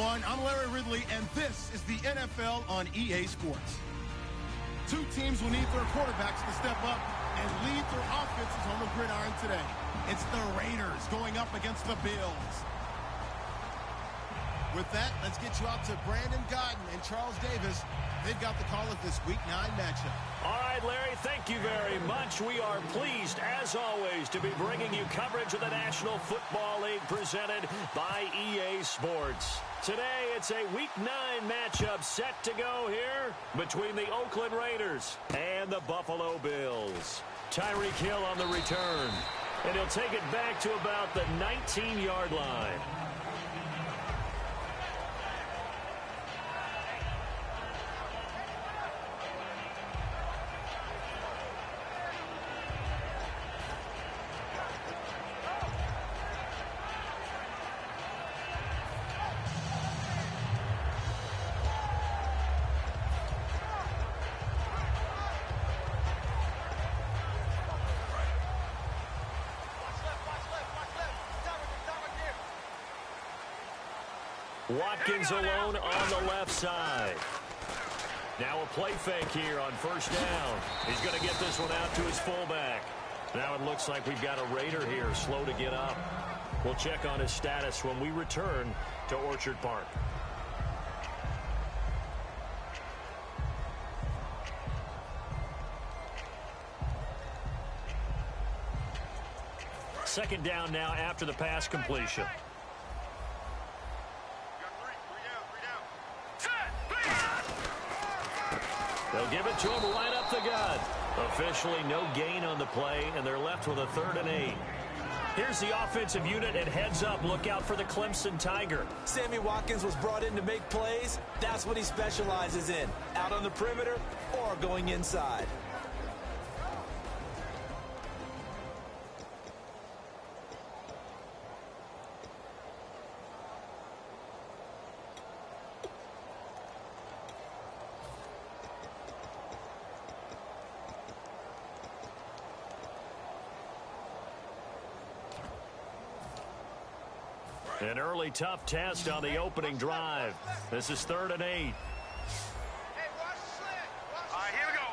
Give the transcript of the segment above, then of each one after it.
everyone. I'm Larry Ridley, and this is the NFL on EA Sports. Two teams will need their quarterbacks to step up and lead their offenses on the gridiron today. It's the Raiders going up against the Bills. With that, let's get you out to Brandon Godden and Charles Davis. They've got the call of this Week 9 matchup. All right, Larry, thank you very much. We are pleased, as always, to be bringing you coverage of the National Football League presented by EA Sports. Today, it's a Week 9 matchup set to go here between the Oakland Raiders and the Buffalo Bills. Tyreek Hill on the return, and he'll take it back to about the 19-yard line. Watkins alone on the left side. Now a play fake here on first down. He's going to get this one out to his fullback. Now it looks like we've got a Raider here, slow to get up. We'll check on his status when we return to Orchard Park. Second down now after the pass completion. They'll give it to him right up the gut. Officially no gain on the play, and they're left with a 3rd and 8. Here's the offensive unit, and heads up, look out for the Clemson Tiger. Sammy Watkins was brought in to make plays. That's what he specializes in, out on the perimeter or going inside. An early tough test on the opening drive. This is 3rd and 8. Hey, watch the slant. All right, here we go.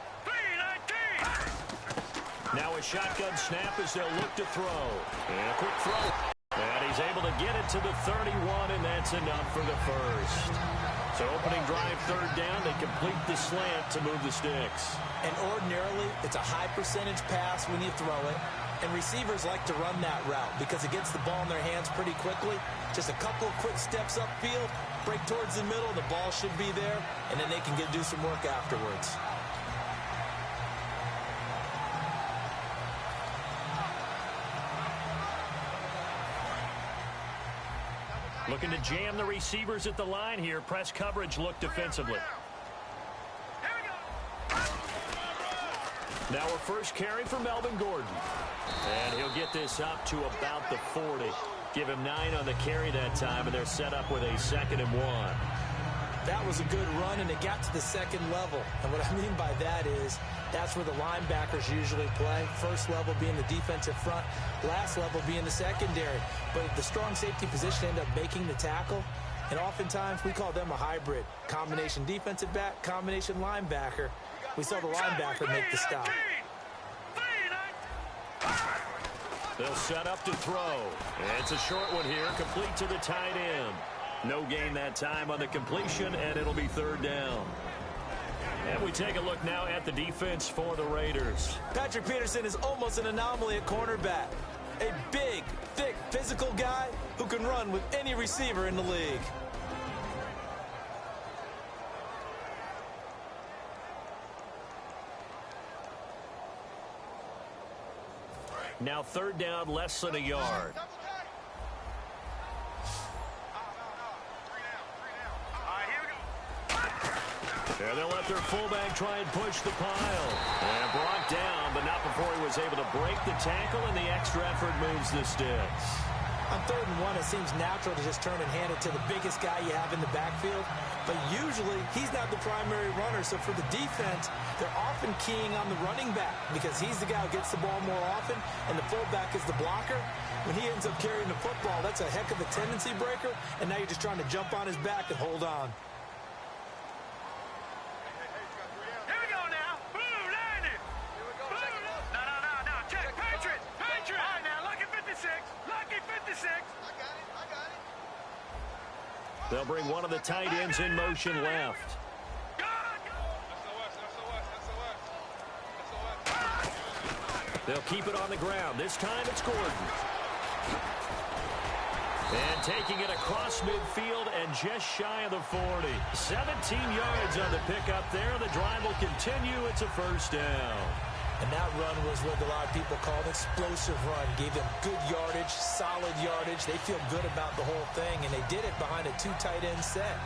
3-19. Now a shotgun snap as they'll look to throw. And a quick throw. And he's able to get it to the 31, and that's enough for the first. So opening drive, 3rd down. They complete the slant to move the sticks. And ordinarily, it's a high percentage pass when you throw it. And receivers like to run that route because it gets the ball in their hands pretty quickly. Just a couple of quick steps upfield, break towards the middle, the ball should be there, and then they can do some work afterwards. Looking to jam the receivers at the line here. Press coverage look defensively. Now a first carry for Melvin Gordon. And he'll get this up to about the 40. Give him 9 on the carry that time, and they're set up with a 2nd and 1. That was a good run, and it got to the 2nd level. And what I mean by that is that's where the linebackers usually play. First level being the defensive front, last level being the secondary. But the strong safety position ended up making the tackle. And oftentimes we call them a hybrid. Combination defensive back, combination linebacker. We saw the linebacker make the stop. They'll set up to throw. And it's a short one here, complete to the tight end. No gain that time on the completion, and it'll be 3rd down. And we take a look now at the defense for the Raiders. Patrick Peterson is almost an anomaly at cornerback. A big, thick, physical guy who can run with any receiver in the league. Now 3rd down, less than a yard. There they'll let their fullback try and push the pile. And brought down, but not before he was able to break the tackle, and the extra effort moves the sticks. On 3rd and 1, it seems natural to just turn and hand it to the biggest guy you have in the backfield. But usually, he's not the primary runner. So for the defense, they're often keying on the running back because he's the guy who gets the ball more often, and the fullback is the blocker. When he ends up carrying the football, that's a heck of a tendency breaker, and now you're just trying to jump on his back and hold on. Here we go now. Boom, land it. Here we go. No. Check. Patriot. All right, now, lucky 56. Lucky 56. I got it. They'll bring one of the tight ends in motion left. They'll keep it on the ground. This time it's Gordon. And taking it across midfield and just shy of the 40. 17 yards on the pickup there. The drive will continue. It's a first down. And that run was what a lot of people call an explosive run. Gave them good yardage, solid yardage. They feel good about the whole thing, and they did it behind a 2 tight end set.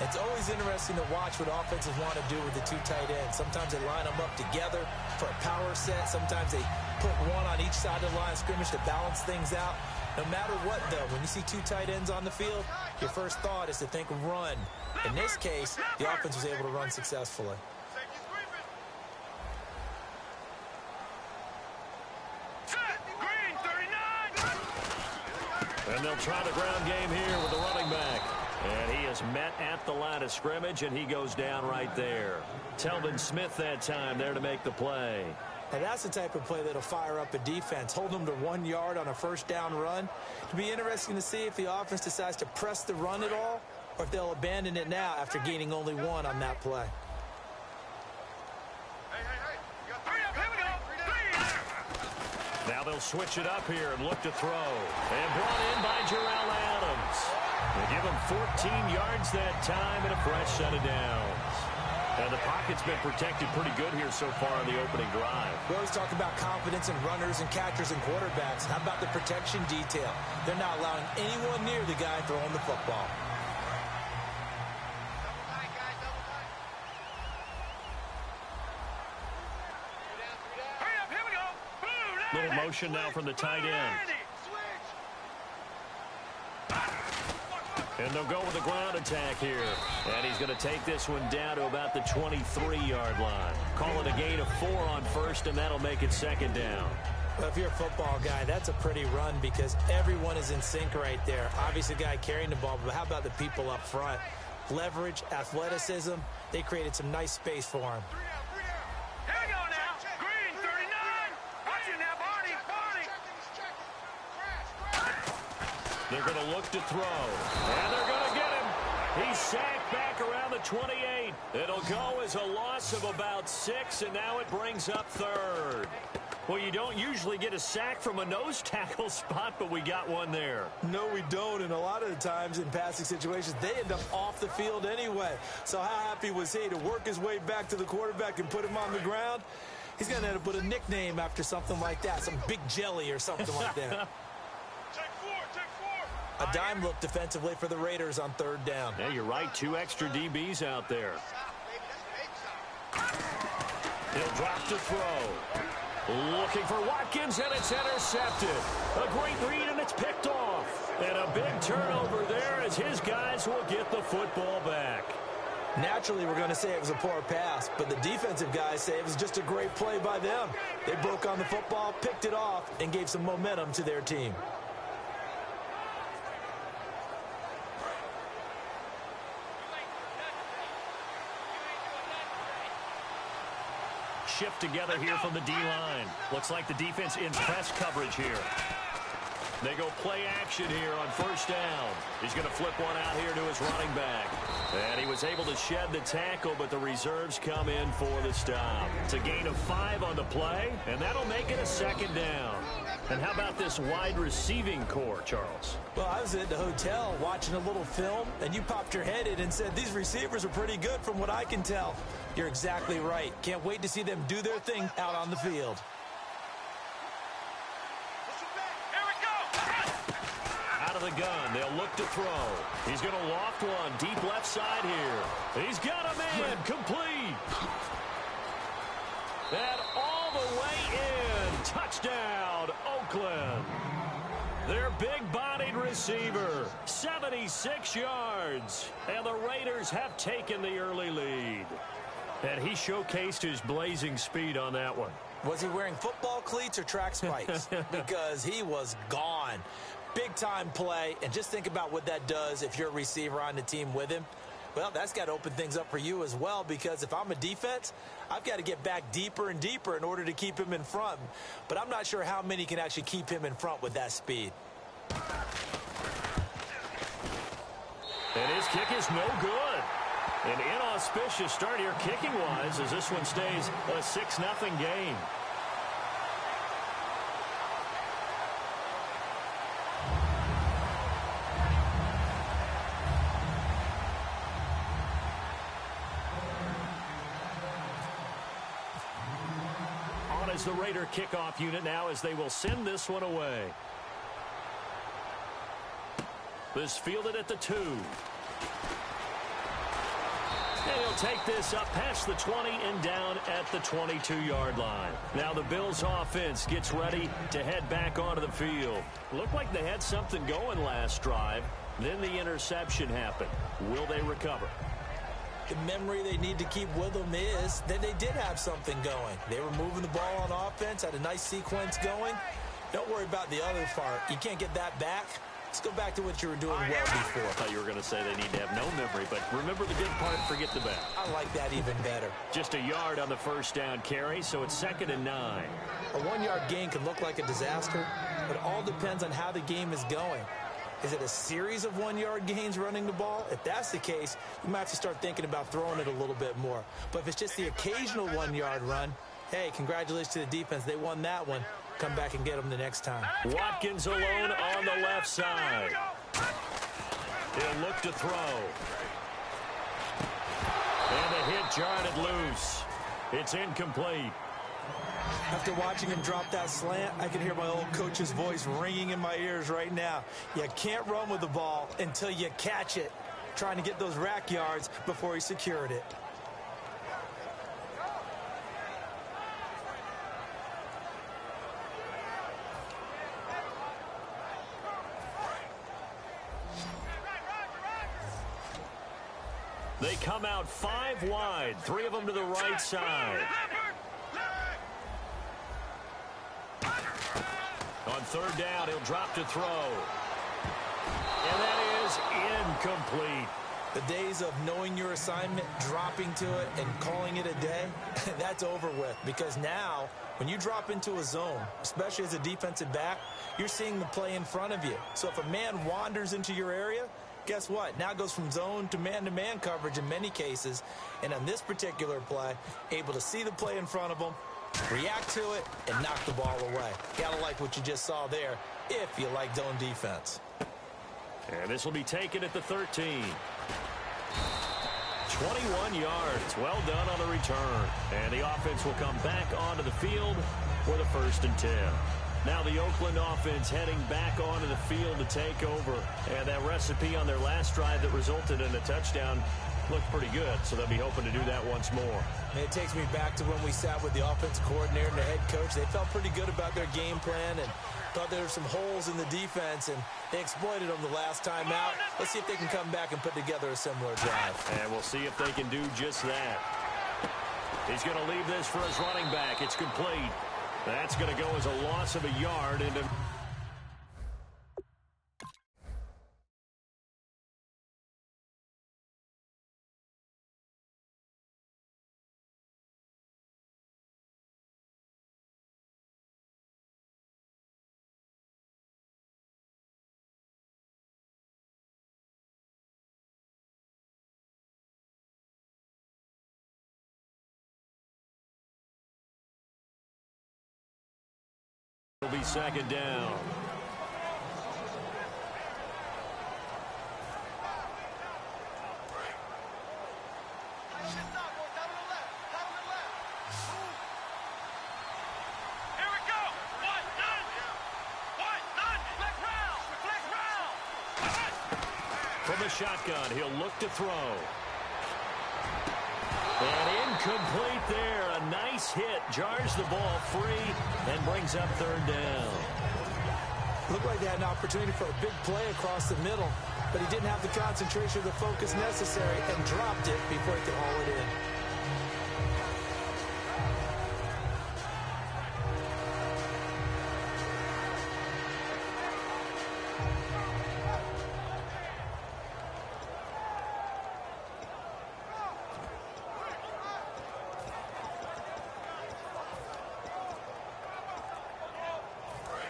It's always interesting to watch what offenses want to do with the 2 tight ends. Sometimes they line them up together for a power set. Sometimes they put one on each side of the line of scrimmage to balance things out. No matter what, though, when you see 2 tight ends on the field, your first thought is to think run. In this case, the offense was able to run successfully. And they'll try the ground game here with the running back. And he is met at the line of scrimmage, and he goes down right there. Telvin Smith that time there to make the play. And that's the type of play that'll fire up a defense. Hold them to 1 yard on a first down run. It'll be interesting to see if the offense decides to press the run at all, or if they'll abandon it now after gaining only 1 on that play. Now they'll switch it up here and look to throw. And brought in by Jarrell Adams. They give him 14 yards that time and a fresh set of downs. And the pocket's been protected pretty good here so far on the opening drive. We always talk about confidence in runners and catchers and quarterbacks. How about the protection detail? They're not allowing anyone near the guy throwing the football. Little motion now from the tight end. And they'll go with the ground attack here. And he's going to take this one down to about the 23-yard line. Call it a gain of 4 on first, and that'll make it second down. Well, if you're a football guy, that's a pretty run because everyone is in sync right there. Obviously, the guy carrying the ball, but how about the people up front? Leverage, athleticism, they created some nice space for him. They're going to look to throw, and they're going to get him. He's sacked back around the 28. It'll go as a loss of about 6, and now it brings up 3rd. Well, you don't usually get a sack from a nose tackle spot, but we got one there. No, we don't, and a lot of the times in passing situations, they end up off the field anyway. So how happy was he to work his way back to the quarterback and put him on the ground? He's going to end up with a nickname after something like that, some Big Jelly or something like that. A dime look defensively for the Raiders on 3rd down. Yeah, you're right. 2 extra DBs out there. He'll drop to throw. Looking for Watkins, and it's intercepted. A great read, and it's picked off. And a big turnover there as his guys will get the football back. Naturally, we're going to say it was a poor pass, but the defensive guys say it was just a great play by them. They broke on the football, picked it off, and gave some momentum to their team. Shift together here from the D-line. Looks like the defense in press coverage here. They go play action here on first down. He's going to flip one out here to his running back. And he was able to shed the tackle, but the reserves come in for the stop. It's a gain of 5 on the play, and that'll make it a second down. And how about this wide receiving core, Charles? Well, I was at the hotel watching a little film, and you popped your head in and said, these receivers are pretty good from what I can tell. You're exactly right. Can't wait to see them do their thing out on the field. Out of the gun, they'll look to throw. He's going to loft one deep left side here. He's got a man complete. And all the way in. Touchdown, Oakland. Their big-bodied receiver. 76 yards. And the Raiders have taken the early lead. And he showcased his blazing speed on that one. Was he wearing football cleats or track spikes? Because he was gone. Big-time play. And just think about what that does if you're a receiver on the team with him. Well, that's got to open things up for you as well, because if I'm a defense, I've got to get back deeper and deeper in order to keep him in front. But I'm not sure how many can actually keep him in front with that speed. And his kick is no good. An inauspicious start here kicking-wise as this one stays a 6-0 game. On as the Raider kickoff unit now as they will send this one away. This fielded at the 2. And he'll take this up past the 20 and down at the 22-yard line. Now the Bills offense gets ready to head back onto the field. Looked like they had something going last drive. Then the interception happened. Will they recover? The memory they need to keep with them is that they did have something going. They were moving the ball on offense, had a nice sequence going. Don't worry about the other part. You can't get that back. Let's go back to what you were doing well before. I thought you were going to say they need to have no memory, but remember the good part, forget the bad. I like that even better. Just a yard on the first down carry, so it's 2nd and 9. A 1-yard gain can look like a disaster, but it all depends on how the game is going. Is it a series of 1-yard gains running the ball? If that's the case, you might have to start thinking about throwing it a little bit more. But if it's just the occasional 1-yard run, hey, congratulations to the defense. They won that one. Come back and get them the next time. Watkins alone on the left side. He'll look to throw. And the hit jarred it loose. It's incomplete. After watching him drop that slant, I can hear my old coach's voice ringing in my ears right now. You can't run with the ball until you catch it. Trying to get those rack yards before he secured it. They come out 5 wide, 3 of them to the right side. On 3rd down, he'll drop to throw. And that is incomplete. The days of knowing your assignment, dropping to it, and calling it a day, that's over with. Because now, when you drop into a zone, especially as a defensive back, you're seeing the play in front of you. So if a man wanders into your area, guess what? Now it goes from zone to man-to-man coverage in many cases. And on this particular play, able to see the play in front of him, react to it, and knock the ball away. Gotta like what you just saw there, if you like zone defense. And this will be taken at the 13. 21 yards. Well done on the return. And the offense will come back onto the field for the 1st and 10. Now the Oakland offense heading back onto the field to take over. And that recipe on their last drive that resulted in a touchdown looked pretty good, so they'll be hoping to do that once more. And it takes me back to when we sat with the offensive coordinator and the head coach. They felt pretty good about their game plan and thought there were some holes in the defense, and they exploited them the last time out. Let's see if they can come back and put together a similar drive. And we'll see if they can do just that. He's going to leave this for his running back. It's complete. That's going to go as a loss of a yard into... It'll be 2nd down. From the shotgun, he'll look to throw. And incomplete there. A nice hit. Jars the ball free and brings up 3rd down. Looked like they had an opportunity for a big play across the middle, but he didn't have the concentration or the focus necessary and dropped it before he could haul it in.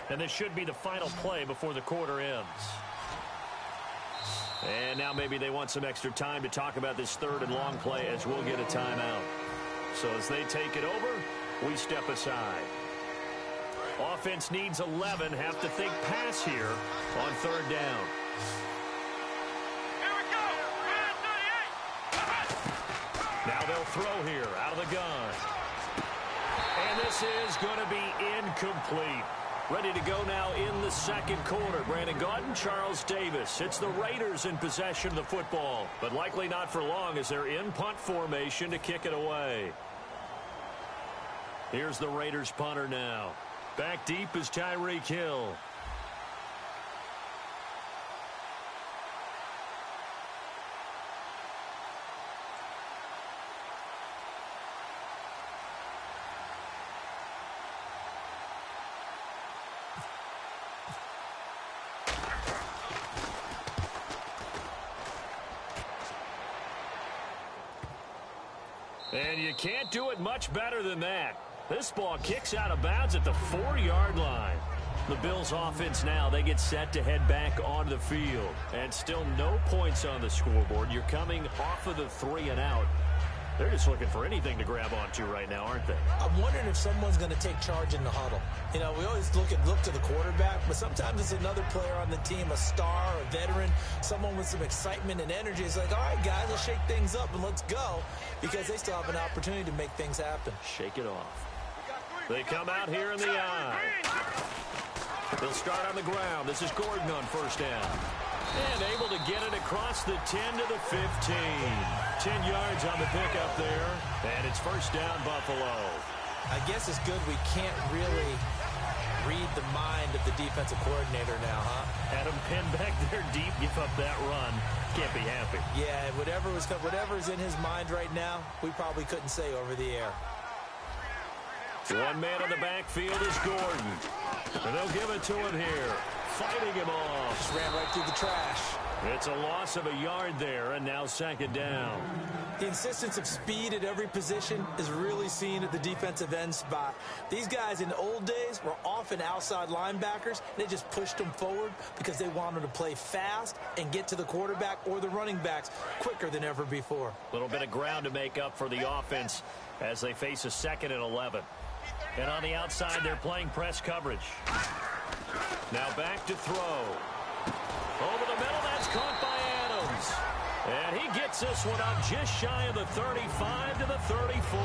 And this should be the final play before the quarter ends. And now maybe they want some extra time to talk about this third and long play as we'll get a timeout. So as they take it over, we step aside. Offense needs 11. Have to think pass here on third down. Here we go. 38. Now they'll throw here out of the gun. And this is going to be incomplete. Ready to go now in the second quarter. Brandon Gaudin, Charles Davis. It's the Raiders in possession of the football, but likely not for long as they're in punt formation to kick it away. Here's the Raiders punter now. Back deep is Tyreek Hill. And you can't do it much better than that. This ball kicks out of bounds at the 4-yard line. The Bills offense now, they get set to head back onto the field. And still no points on the scoreboard. You're coming off of the 3 and out. They're just looking for anything to grab onto right now, aren't they? I'm wondering if someone's going to take charge in the huddle. You know, we always look to the quarterback, but sometimes it's another player on the team, a star, a veteran, someone with some excitement and energy. It's like, all right, guys, let's shake things up and let's go, because they still have an opportunity to make things happen. Shake it off. They come out here in the eye. They'll start on the ground. This is Gordon on first down. And able to get it across the 10 to the 15. 10 yards on the pickup there. And it's first down, Buffalo. I guess it's good we can't really read the mind of the defensive coordinator now, huh? Had him pinned back there deep, give up that run. Can't be happy. Yeah, whatever's in his mind right now, we probably couldn't say over the air. One man on the backfield is Gordon. And they'll give it to him here. Fighting him off. Just ran right through the trash. It's a loss of a yard there, and now second down. The insistence of speed at every position is really seen at the defensive end spot. These guys in the old days were often outside linebackers. They just pushed them forward because they wanted to play fast and get to the quarterback or the running backs quicker than ever before. A little bit of ground to make up for the offense as they face a 2nd and 11. And on the outside, they're playing press coverage. Now back to throw. Over the middle, that's caught by Adams. And he gets this one up just shy of the 35 to the 34.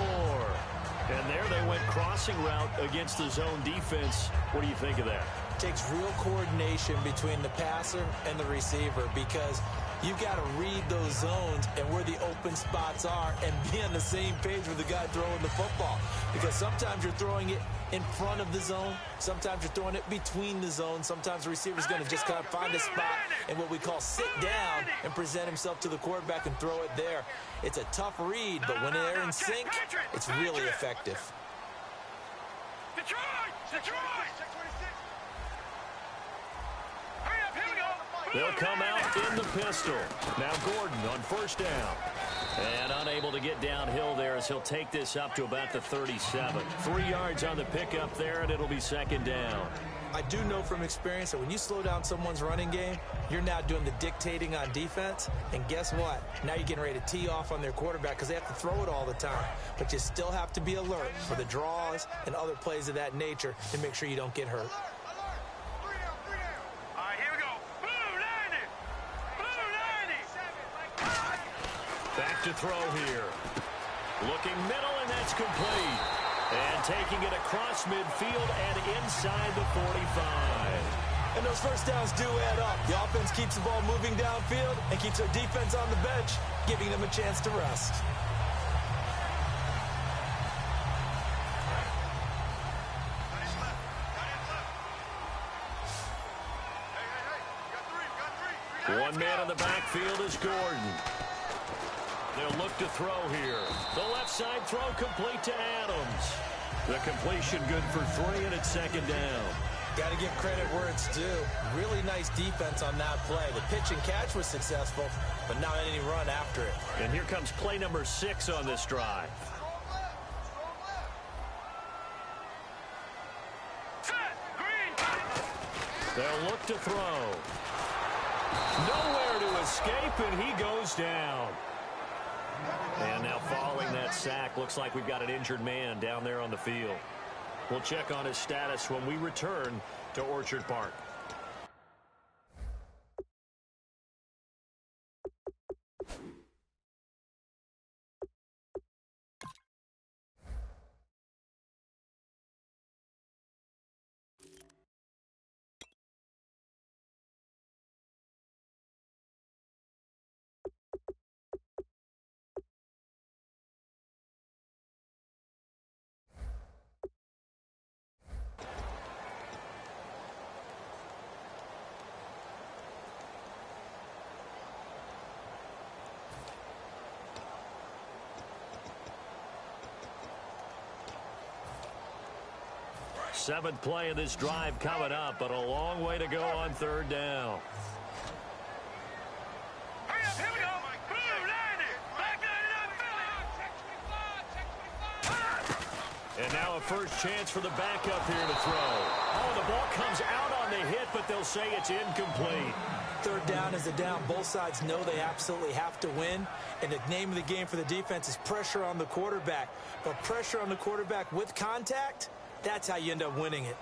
And there they went crossing route against the zone defense. What do you think of that? It takes real coordination between the passer and the receiver, because you've got to read those zones and where the open spots are and be on the same page with the guy throwing the football. Because sometimes you're throwing it in front of the zone. Sometimes you're throwing it between the zones. Sometimes the receiver's going to just kind of find a spot and what we call sit down and present himself to the quarterback and throw it there. It's a tough read, but when they're in sync, it's really effective. Detroit! Hurry up, here we go. They'll come out in the pistol. Now Gordon on first down. And unable to get downhill there as he'll take this up to about the 37. 3 yards on the pickup there, and it'll be second down. I do know from experience that when you slow down someone's running game, you're now doing the dictating on defense. And guess what? Now you're getting ready to tee off on their quarterback because they have to throw it all the time. But you still have to be alert for the draws and other plays of that nature to make sure you don't get hurt. All right, here we go. Blue 90. Blue 90. Back to throw here. Looking middle, and that's complete. And taking it across midfield and inside the 45. And those first downs do add up. The offense keeps the ball moving downfield and keeps their defense on the bench, giving them a chance to rest. Out of the backfield is Gordon. They'll look to throw here. The left side throw complete to Adams. The completion good for 3, and it's second down. Got to give credit where it's due. Really nice defense on that play. The pitch and catch was successful, but not any run after it. And here comes play number 6 on this drive. They'll look to throw. Nowhere to escape, and he goes down. And now following that sack, looks like we've got an injured man down there on the field. We'll check on his status when we return to Orchard Park. Seventh play of this drive coming up, but a long way to go on third down. Hurry up, here we go. Boom, line it. Back line it up, Philly. And now a first chance for the backup here to throw. Oh, the ball comes out on the hit, but they'll say it's incomplete. Third down is a down. Both sides know they absolutely have to win. And the name of the game for the defense is pressure on the quarterback. But pressure on the quarterback with contact, that's how you end up winning it.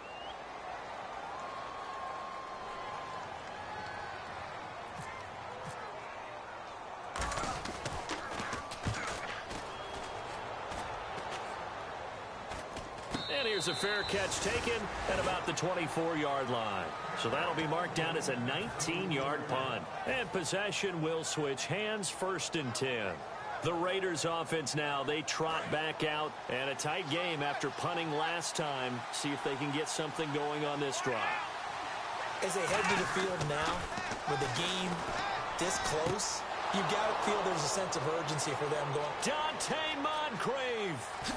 And here's a fair catch taken at about the 24-yard line. So that'll be marked down as a 19-yard punt. And possession will switch hands, 1st and 10. The Raiders offense now, they trot back out, and a tight game after punting last time. See if they can get something going on this drive. As they head to the field now, with the game this close, you got to feel there's a sense of urgency for them going. Dante Moncrief.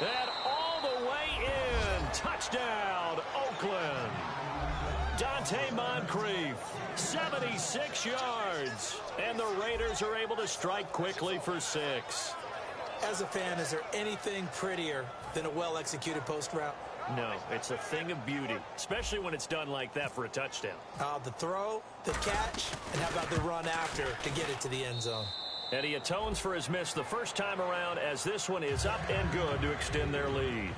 And all the way in. Touchdown, Oakland. Dante Moncrief, 76 yards. And the Raiders are able to strike quickly for 6. As a fan, is there anything prettier than a well-executed post route? No, it's a thing of beauty, especially when it's done like that for a touchdown. The throw, the catch, and how about the run after to get it to the end zone? And he atones for his miss the first time around, as this one is up and good to extend their lead.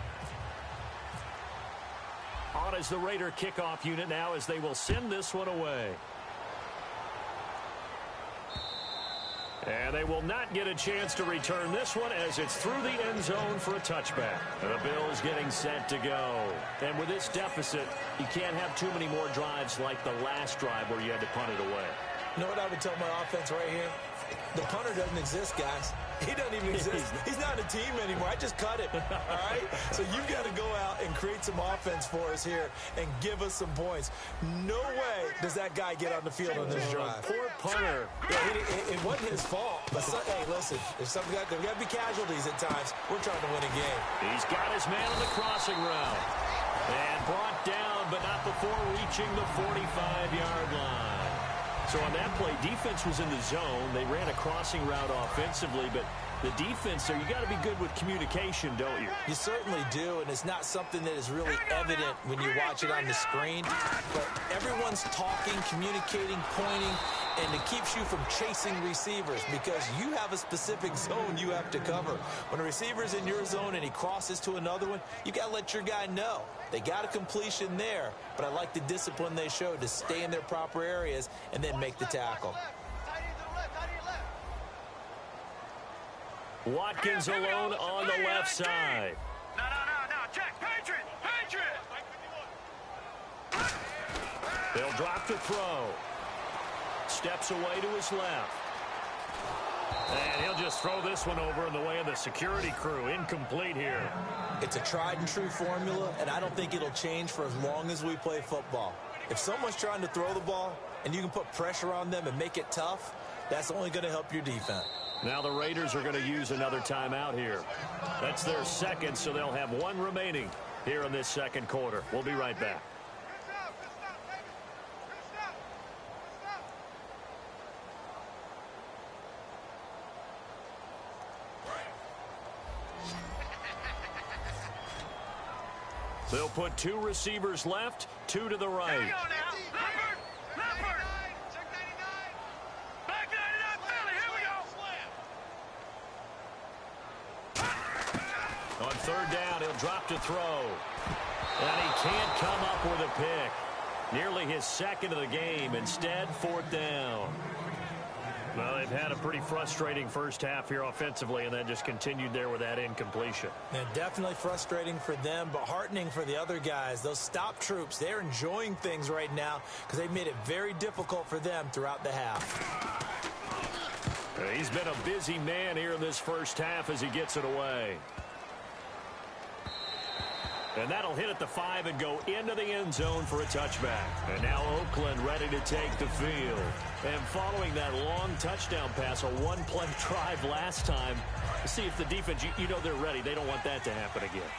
On is the Raider kickoff unit now, as they will send this one away. And they will not get a chance to return this one, as it's through the end zone for a touchback. The Bills getting set to go. And with this deficit, you can't have too many more drives like the last drive where you had to punt it away. You know what I would tell my offense right here? The punter doesn't exist, guys. He doesn't even exist. He's not a team anymore. I just cut it, all right? So you've got to go out and create some offense for us here and give us some points. No way does that guy get on the field on this drive. Poor punter. Yeah, it wasn't his fault. But hey, listen, there's got to be casualties at times. We're trying to win a game. He's got his man on the crossing route. And brought down, but not before reaching the 45-yard line. So on that play, defense was in the zone. They ran a crossing route offensively, but the defense there, you got to be good with communication, don't you? You certainly do, and it's not something that is really evident when you watch it on the screen. But everyone's talking, communicating, pointing, and it keeps you from chasing receivers because you have a specific zone you have to cover. When a receiver's in your zone and he crosses to another one, you got to let your guy know. They got a completion there, but I like the discipline they showed to stay in their proper areas and then make the tackle. Watkins alone on the left side. No, check. Patriot. They'll drop to throw. Steps away to his left. And he'll just throw this one over in the way of the security crew. Incomplete here. It's a tried and true formula, and I don't think it'll change for as long as we play football. If someone's trying to throw the ball, and you can put pressure on them and make it tough, that's only going to help your defense. Now the Raiders are going to use another timeout here. That's their second, so they'll have one remaining here in this second quarter. We'll be right back. They'll put two receivers left, two to the right. Here we go now. Leopard! Leopard! Check 99. Back 99, Philly. Here we go. On third down, he'll drop to throw. And he can't come up with a pick. Nearly his second of the game. Instead, fourth down. Well, they've had a pretty frustrating first half here offensively, and then just continued there with that incompletion. And definitely frustrating for them, but heartening for the other guys. Those stop troops, they're enjoying things right now because they've made it very difficult for them throughout the half. He's been a busy man here in this first half as he gets it away. And that'll hit at the 5 and go into the end zone for a touchback. And now Oakland ready to take the field. And following that long touchdown pass, a one-play drive last time, see if the defense, you know they're ready. They don't want that to happen again.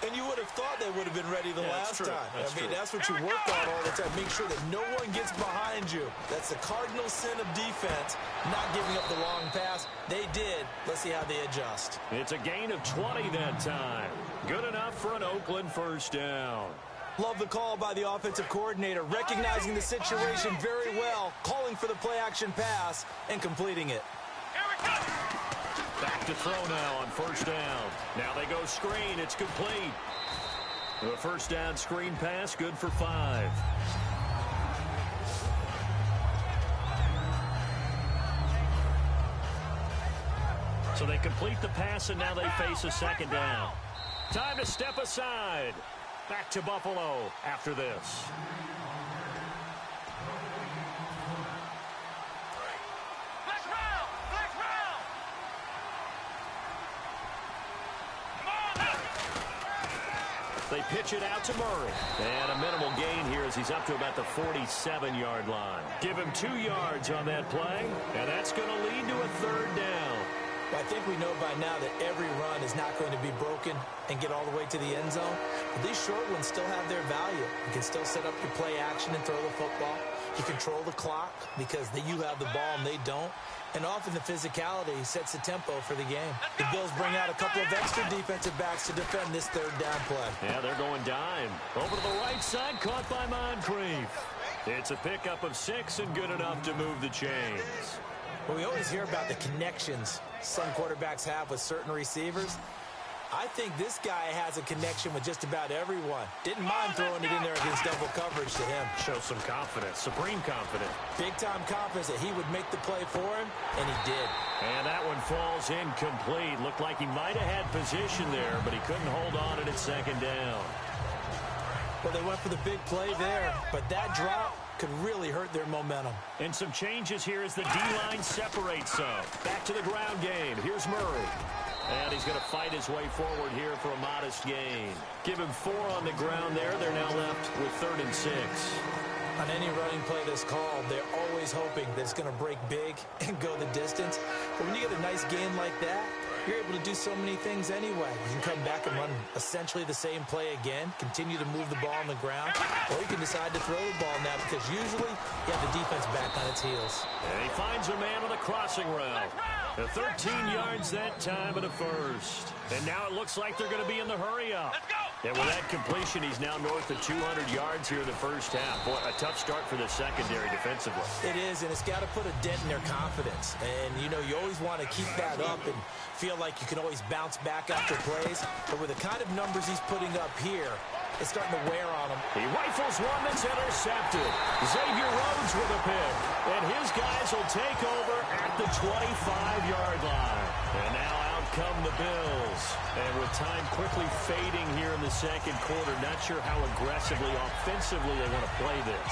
And you would have thought they would have been ready the last time. That's what you work on all the time. Make sure that no one gets behind you. That's the cardinal sin of defense, not giving up the long pass. They did. Let's see how they adjust. It's a gain of 20 that time. Good enough for an Oakland first down. Love the call by the offensive coordinator, recognizing the situation very well, calling for the play-action pass, and completing it. Here we go. Back to throw now on first down. Now they go screen. It's complete. The first down screen pass, good for 5. So they complete the pass, and now they face a second down. Time to step aside. Back to Buffalo after this. Let's round. Let's round. Come on. They pitch it out to Murray. And a minimal gain here as he's up to about the 47-yard line. Give him 2 yards on that play, and that's going to lead to a third down. I think we know by now that every run is not going to be broken and get all the way to the end zone. But these short ones still have their value. You can still set up your play action and throw the football. You control the clock because you have the ball and they don't. And often the physicality sets the tempo for the game. The Bills bring out a couple of extra defensive backs to defend this third down play. Yeah, they're going dime. Over to the right side, caught by Moncrief. It's a pickup of 6 and good enough to move the chains. Well, we always hear about the connections some quarterbacks have with certain receivers. I think this guy has a connection with just about everyone. Didn't mind throwing it in there against double coverage to him. Shows some confidence, supreme confidence. Big-time confidence that he would make the play for him, and he did. And that one falls incomplete. Looked like he might have had position there, but he couldn't hold on at it second down. Well, they went for the big play there, but that drop could really hurt their momentum. And some changes here as the D-line separates some. Back to the ground game. Here's Murray. And he's going to fight his way forward here for a modest gain. Give him 4 on the ground there. They're now left with 3rd and 6. On any running play that's called, they're always hoping that it's going to break big and go the distance. But when you get a nice gain like that, you're able to do so many things anyway. You can come back and run essentially the same play again, continue to move the ball on the ground, or you can decide to throw the ball now because usually you have the defense back on its heels. And he finds a man on the crossing route. The 13 yards that time of the first. And now it looks like they're going to be in the hurry-up. Let's go. And with that completion, he's now north of 200 yards here in the first half. Boy, a tough start for the secondary defensively. It is, and it's got to put a dent in their confidence. And, you know, you always want to keep that up and feel like you can always bounce back after plays. But with the kind of numbers he's putting up here, it's starting to wear on him. He rifles one that's intercepted. Xavier Rhodes with a pick. And his guys will take over at the 25-yard line. And now out come the Bills. And with time quickly fading here in the second quarter, not sure how aggressively, offensively they want to play this.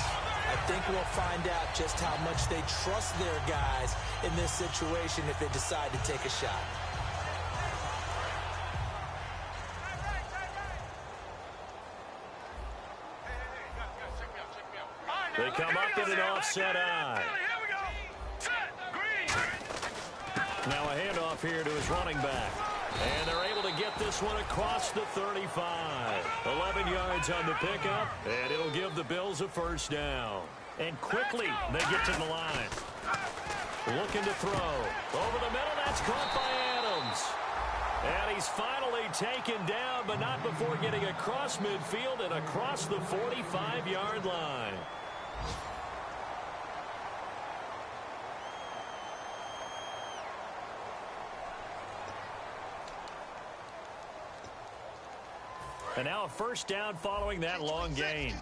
I think we'll find out just how much they trust their guys in this situation if they decide to take a shot. All right, They come up in an offset eye. Now a handoff here to his running back. And they're able to get this one across the 35. 11 yards on the pickup, and it'll give the Bills a first down. And quickly, they get to the line. Looking to throw. Over the middle, that's caught by Adams. And he's finally taken down, but not before getting across midfield and across the 45-yard line. And now a first down following that long gain.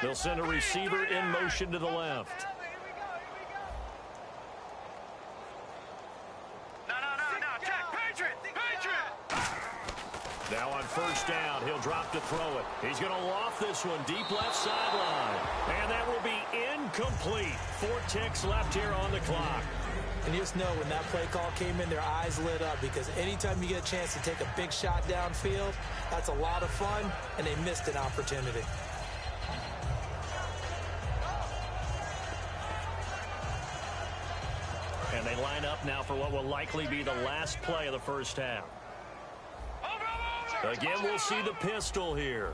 They'll send a receiver in motion to the left. Now on first down, he'll drop to throw it. He's going to loft this one deep left sideline. And that will be incomplete. 4 ticks left here on the clock. And you just know when that play call came in, their eyes lit up, because anytime you get a chance to take a big shot downfield, that's a lot of fun, and they missed an opportunity. And they line up now for what will likely be the last play of the first half. Again, we'll see the pistol here.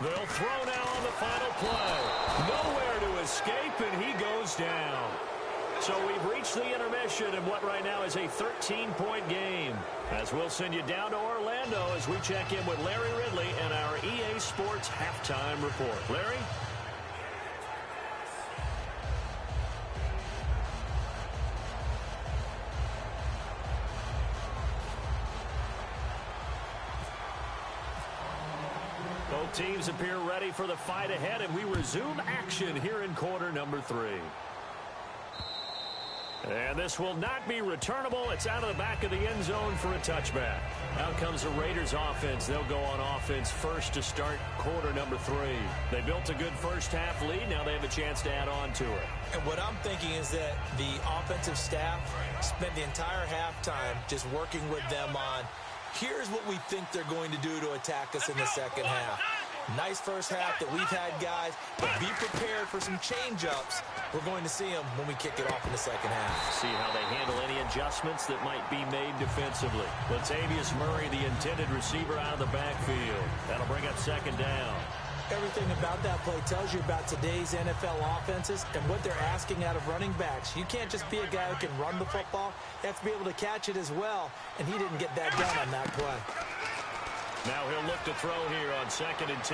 They'll throw now on the final play. Nowhere to escape, and he goes down. So we've reached the intermission in what right now is a 13-point game. As we'll send you down to Orlando as we check in with Larry Ridley and our EA Sports halftime report. Larry? Both teams appear ready for the fight ahead, and we resume action here in quarter number 3. And this will not be returnable. It's out of the back of the end zone for a touchback. Out comes the Raiders offense. They'll go on offense first to start quarter number 3. They built a good first half lead. Now they have a chance to add on to it. And what I'm thinking is that the offensive staff spent the entire halftime just working with them on, here's what we think they're going to do to attack us in the second half. Nice first half that we've had, guys, but be prepared for some change-ups. We're going to see them when we kick it off in the second half. See how they handle any adjustments that might be made defensively. Latavius Murray, the intended receiver, out of the backfield. That'll bring up second down. Everything about that play tells you about today's NFL offenses and what they're asking out of running backs. You can't just be a guy who can run the football. You have to be able to catch it as well, and he didn't get that done on that play. Now he'll look to throw here on 2nd and 10.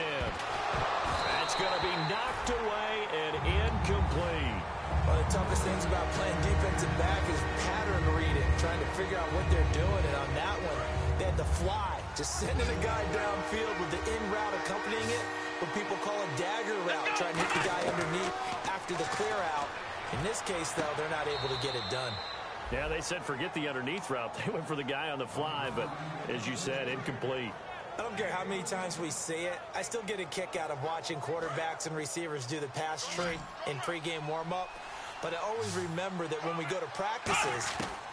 That's going to be knocked away and incomplete. One of the toughest things about playing defensive back is pattern reading, trying to figure out what they're doing. And on that one, they had to fly, just sending a guy downfield with the in route accompanying it, what people call a dagger route, trying to hit the guy underneath after the clear out. In this case, though, they're not able to get it done. Yeah, they said forget the underneath route. They went for the guy on the fly, but as you said, incomplete. I don't care how many times we see it. I still get a kick out of watching quarterbacks and receivers do the pass tree in pregame warm-up. But I always remember that when we go to practices,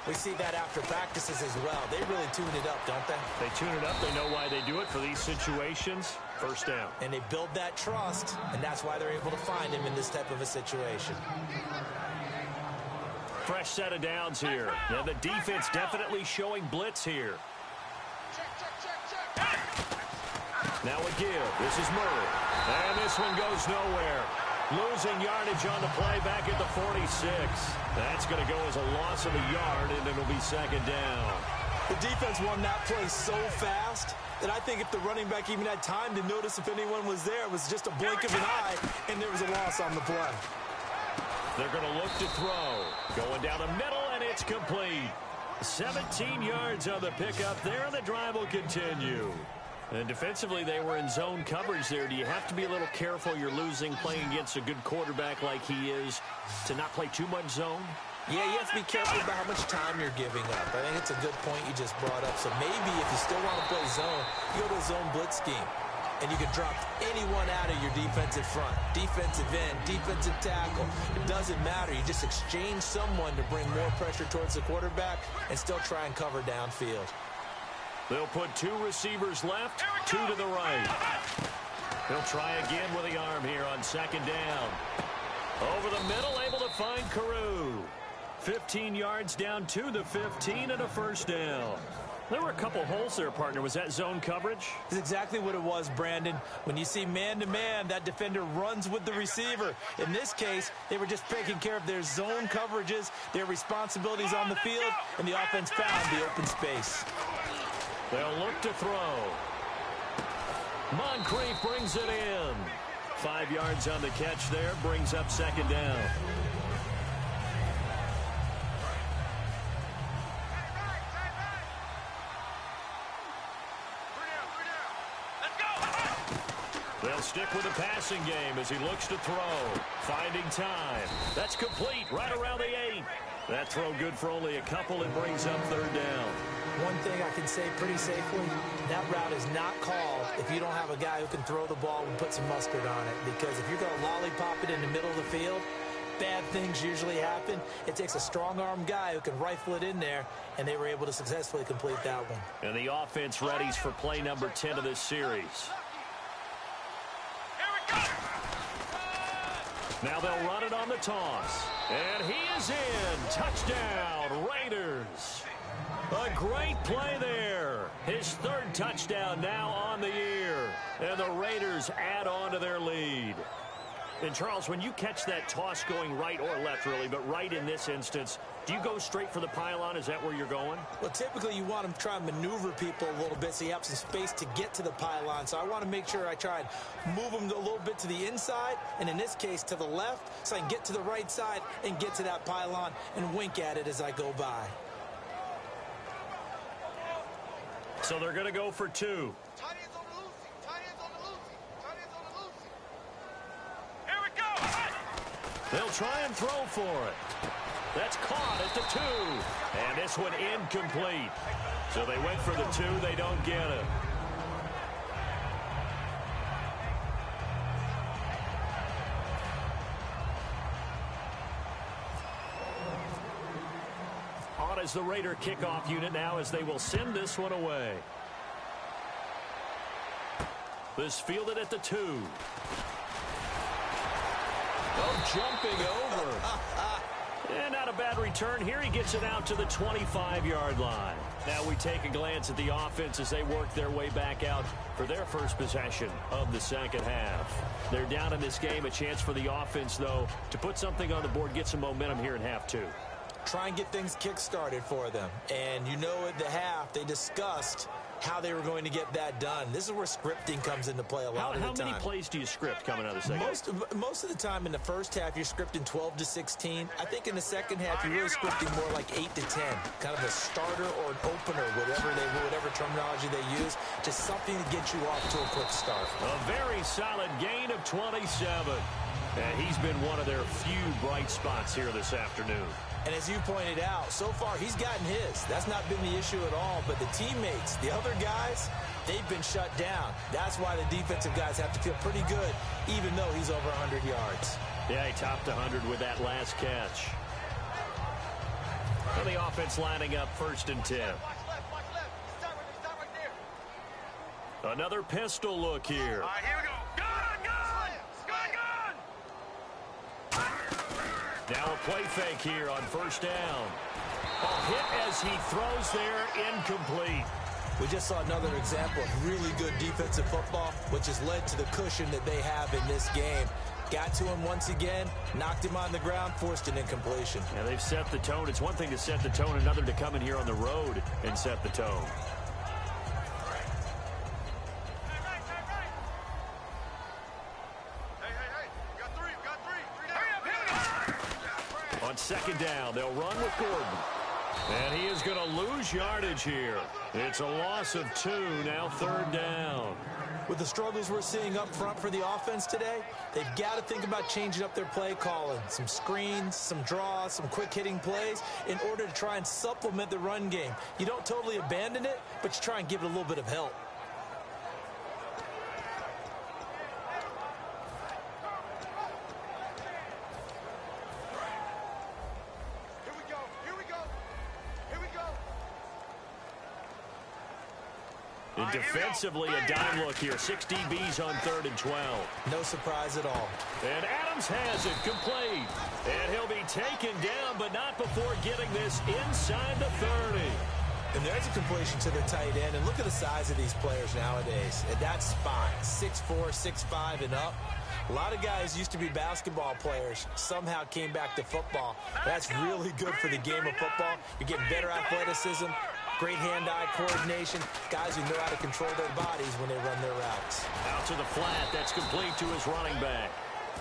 we see that after practices as well. They really tune it up, don't they? They tune it up. They know why they do it for these situations. First down. And they build that trust, and that's why they're able to find him in this type of a situation. Fresh set of downs here. Yeah, the defense definitely showing blitz here. Now a give. This is Murray. And this one goes nowhere. Losing yardage on the play back at the 46. That's going to go as a loss of a yard, and it'll be second down. The defense won that play so fast that I think if the running back even had time to notice if anyone was there, it was just a blink of an eye, and there was a loss on the play. They're going to look to throw. Going down the middle, and it's complete. 17 yards on the pickup there, and the drive will continue. And defensively, they were in zone coverage there. Do you have to be a little careful? You're losing playing against a good quarterback like he is to not play too much zone? Yeah, you have to be careful about how much time you're giving up. I think it's a good point you just brought up. So maybe if you still want to play zone, you go to a zone blitz scheme. and you can drop anyone out of your defensive front. Defensive end, defensive tackle. It doesn't matter. You just exchange someone to bring more pressure towards the quarterback and still try and cover downfield. They'll put 2 receivers left, 2 to the right. He'll try again with the arm here on second down. Over the middle, able to find Carew. 15 yards down to the 15 and a first down. There were a couple holes there, partner. Was that zone coverage? That's exactly what it was, Brandon. When you see man-to-man, that defender runs with the receiver. In this case, they were just taking care of their zone coverages, their responsibilities on the field, and the offense found the open space. They'll look to throw. Moncrief brings it in. 5 yards on the catch there, brings up second down. They'll stick with the passing game as he looks to throw. Finding time. That's complete right around the 8. That throw good for only a couple and brings up third down. One thing I can say pretty safely, that route is not called if you don't have a guy who can throw the ball and put some mustard on it. Because if you're going to lollipop it in the middle of the field, bad things usually happen. It takes a strong-arm guy who can rifle it in there, and they were able to successfully complete that one. And the offense readies for play number 10 of this series. Now they'll run it on the toss. And he is in. Touchdown, Raiders. A great play there. His 3rd touchdown now on the year. And the Raiders add on to their lead. And, Charles, when you catch that toss going right or left, really, but right in this instance, do you go straight for the pylon? Is that where you're going? Well, typically you want to try and maneuver people a little bit so you have some space to get to the pylon. So I want to make sure I try and move them a little bit to the inside, and in this case to the left, so I can get to the right side and get to that pylon and wink at it as I go by. So they're going to go for 2. They'll try and throw for it. That's caught at the 2. And this one incomplete. So they went for the 2. They don't get it. On as the Raider kickoff unit now as they will send this one away. This fielded at the 2. Oh, jumping over. And not a bad return here. He gets it out to the 25-yard line. Now we take a glance at the offense as they work their way back out for their first possession of the second half. They're down in this game. A chance for the offense, though, to put something on the board, get some momentum here in half 2. Try and get things kick-started for them. And you know at the half, they discussed how they were going to get that done. This is where scripting comes into play a lot of the time. How many plays do you script coming out of the second? Most of the time in the first half, you're scripting 12 to 16. I think in the second half, you're really scripting more like 8 to 10. Kind of a starter or an opener, whatever terminology they use. Just something to get you off to a quick start. A very solid gain of 27. And he's been one of their few bright spots here this afternoon. And as you pointed out, so far he's gotten his. That's not been the issue at all. But the teammates, the other guys, they've been shut down. That's why the defensive guys have to feel pretty good, even though he's over 100 yards. Yeah, he topped 100 with that last catch. And the offense lining up 1st and 10. Another pistol look here. All right, here we go. Gun! Now a play fake here on 1st down. A hit as he throws there, incomplete. We just saw another example of really good defensive football, which has led to the cushion that they have in this game. Got to him once again, knocked him on the ground, forced an incompletion. Yeah, they've set the tone. It's one thing to set the tone, another to come in here on the road and set the tone. On 2nd down, they'll run with Gordon. And he is going to lose yardage here. It's a loss of 2, now 3rd down. With the struggles we're seeing up front for the offense today, they've got to think about changing up their play calling. Some screens, some draws, some quick-hitting plays in order to try and supplement the run game. You don't totally abandon it, but you try and give it a little bit of help. And defensively, a dime look here. 6 DBs on 3rd and 12. No surprise at all. And Adams has it complete. And he'll be taken down, but not before getting this inside the 30. And there's a completion to the tight end. And look at the size of these players nowadays. At that spot, 6'4", 6'5", and up. A lot of guys used to be basketball players, somehow came back to football. That's really good for the game of football. You're getting better athleticism, great hand-eye coordination, guys who know how to control their bodies when they run their routes. Out to the flat, that's complete to his running back.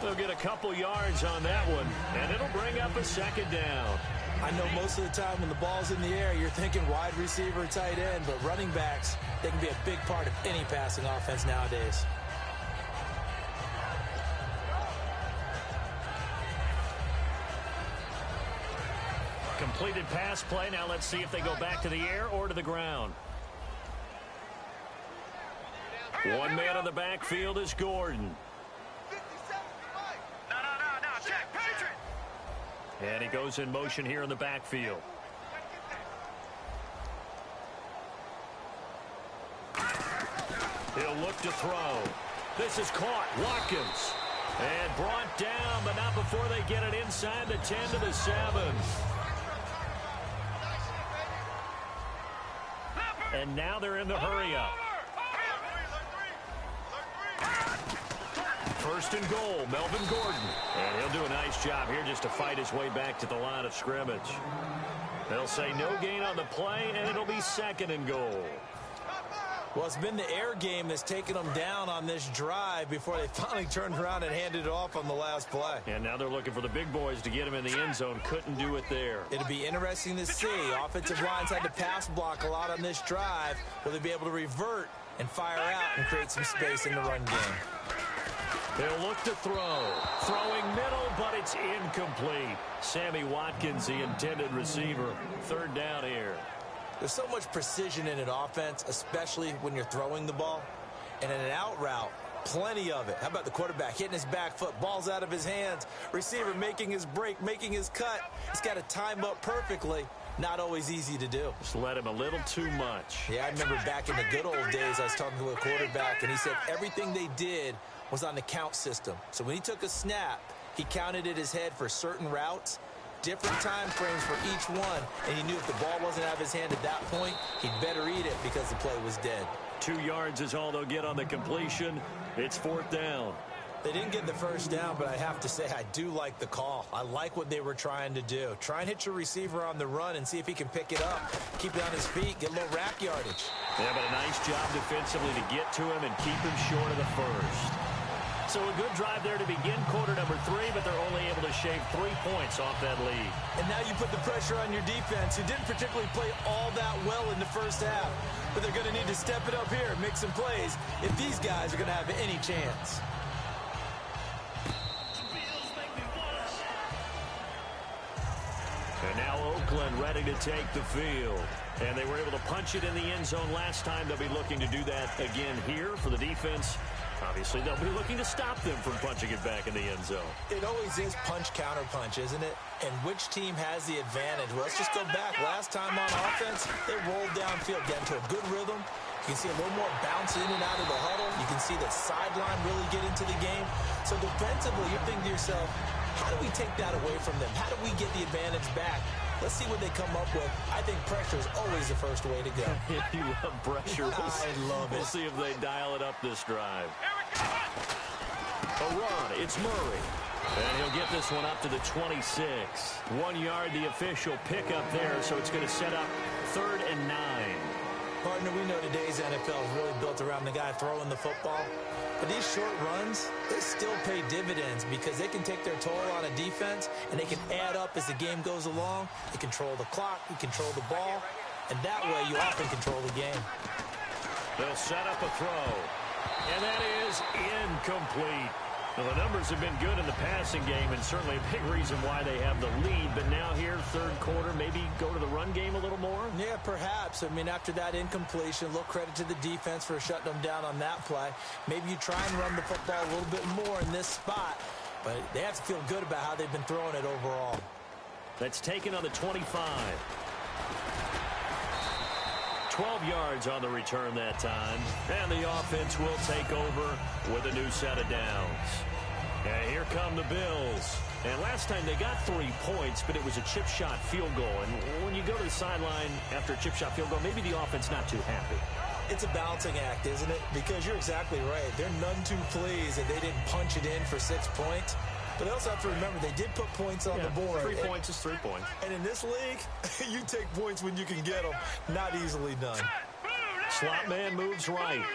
They'll get a couple yards on that one, and it'll bring up a 2nd down. I know most of the time when the ball's in the air, you're thinking wide receiver, tight end, but running backs, they can be a big part of any passing offense nowadays. Completed pass play. Now let's see if they go back to the air or to the ground. One man on the backfield is Gordon. No, check, Patriot. And he goes in motion here in the backfield. He'll look to throw. This is caught. Watkins. And brought down, but not before they get it inside the 10 to the 7. And now they're in the hurry-up. 1st and goal, Melvin Gordon. And he'll do a nice job here just to fight his way back to the line of scrimmage. They'll say no gain on the play, and it'll be 2nd and goal. Well, it's been the air game that's taken them down on this drive before they finally turned around and handed it off on the last play. And now they're looking for the big boys to get him in the end zone. Couldn't do it there. It'll be interesting to see. Offensive lines had to pass block a lot on this drive. Will they be able to revert and fire out and create some space in the run game? They'll look to throw. Throwing middle, but it's incomplete. Sammy Watkins, the intended receiver. 3rd down here. There's so much precision in an offense, especially when you're throwing the ball. And in an out route, plenty of it. How about the quarterback hitting his back foot, ball's out of his hands, receiver making his break, making his cut. He's got to time up perfectly. Not always easy to do. Just let him a little too much. Yeah, I remember back in the good old days, I was talking to a quarterback, and he said everything they did was on the count system. So when he took a snap, he counted in his head for certain routes, different time frames for each one, and he knew if the ball wasn't out of his hand at that point, he'd better eat it because the play was dead. 2 yards is all they'll get on the completion. It's 4th down. They didn't get the 1st down, but I have to say I do like the call. I like what they were trying to do. Try and hit your receiver on the run and see if he can pick it up, keep it on his feet, get a little rack yardage. Yeah, but a nice job defensively to get to him and keep him short of the 1st. So a good drive there to begin quarter number 3, but they're only able to shave 3 points off that lead. And now you put the pressure on your defense, who didn't particularly play all that well in the 1st half. But they're going to need to step it up here and make some plays if these guys are going to have any chance. And now Oakland ready to take the field. And they were able to punch it in the end zone last time. They'll be looking to do that again here for the defense. Obviously, they'll be looking to stop them from punching it back in the end zone. It always is punch-counter-punch, isn't it? And which team has the advantage? Well, let's just go back. Last time on offense, they rolled downfield, got into a good rhythm. You can see a little more bounce in and out of the huddle. You can see the sideline really get into the game. So defensively, you're thinking to yourself, how do we take that away from them? How do we get the advantage back? Let's see what they come up with. I think pressure is always the first way to go. You love pressure. I love it. We'll see if they dial it up this drive. A run. It's Murray. And he'll get this one up to the 26. 1 yard, the official pickup there, so it's going to set up 3rd and 9. Partner, we know today's NFL is really built around the guy throwing the football. But these short runs, they still pay dividends because they can take their toll on a defense and they can add up as the game goes along. They control the clock, you control the ball, and that way you often control the game. They'll set up a throw, and that is incomplete. Well, the numbers have been good in the passing game, and certainly a big reason why they have the lead. But now here, 3rd quarter, maybe go to the run game a little more? Yeah, perhaps. I mean, after that incompletion, a little credit to the defense for shutting them down on that play. Maybe you try and run the football a little bit more in this spot, but they have to feel good about how they've been throwing it overall. That's taken on the 25. 12 yards on the return that time. And the offense will take over with a new set of downs. And here come the Bills. And last time they got 3 points, but it was a chip shot field goal. And when you go to the sideline after a chip shot field goal, maybe the offense not too happy. It's a balancing act, isn't it? Because you're exactly right. They're none too pleased that they didn't punch it in for 6 points. But they also have to remember they did put points on the board. 3 points is 3 points. And in this league, you take points when you can get them. Not easily done. Slot man moves right.